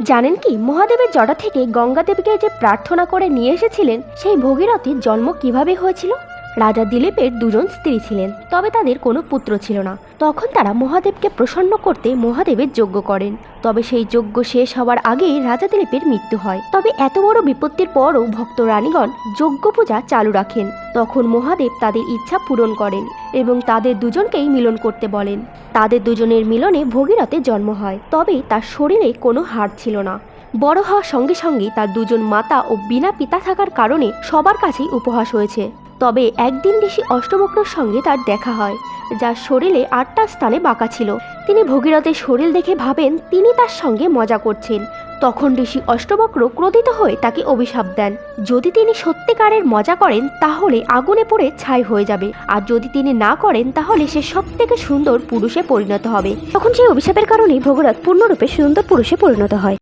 জানেন কি মহাদেবের জটা থেকে গঙ্গা দেবীকে যে প্রার্থনা করে নিয়ে এসেছিলেন সেই ভগীরথীর জন্ম কিভাবে হয়েছিল? রাজা দিলীপের দুজন স্ত্রী ছিলেন, তবে তাদের কোনো পুত্র ছিল না। তখন তারা মহাদেবকে প্রসন্ন করতে মহাদেবের যজ্ঞ করেন। তবে সেই যজ্ঞ শেষ হওয়ার আগেই রাজা দিলীপের মৃত্যু হয়। তবে এত বড় বিপত্তির পরও ভক্ত রানীগণ যজ্ঞ পূজা চালু রাখেন। তখন মহাদেব তাদের ইচ্ছা পূরণ করেন এবং তাদের দুজনকেই মিলন করতে বলেন। তাদের দুজনের মিলনে ভগীরথের জন্ম হয়, তবে তার শরীরে কোনো হাড় ছিল না। বড় হওয়ার সঙ্গে সঙ্গে তার দুজন মাতা ও বিনা পিতা থাকার কারণে সবার কাছেই উপহাস হয়েছে। তবে একদিন ঋষি অষ্টবক্রর সঙ্গে তার দেখা হয়, যার শরীরে 8টা স্থানে বাঁকা ছিল। তিনি ভগীরথের শরীর দেখে ভাবেন তিনি তার সঙ্গে মজা করছেন। তখন ঋষি অষ্টবক্র ক্রোধিত হয়ে তাকে অভিশাপ দেন, যদি তিনি সত্যিকারের মজা করেন তাহলে আগুনে পড়ে ছাই হয়ে যাবে, আর যদি তিনি না করেন তাহলে সে সবথেকে সুন্দর পুরুষে পরিণত হবে। তখন সেই অভিশাপের কারণে ভগীরথ পূর্ণরূপে সুন্দর পুরুষে পরিণত হয়।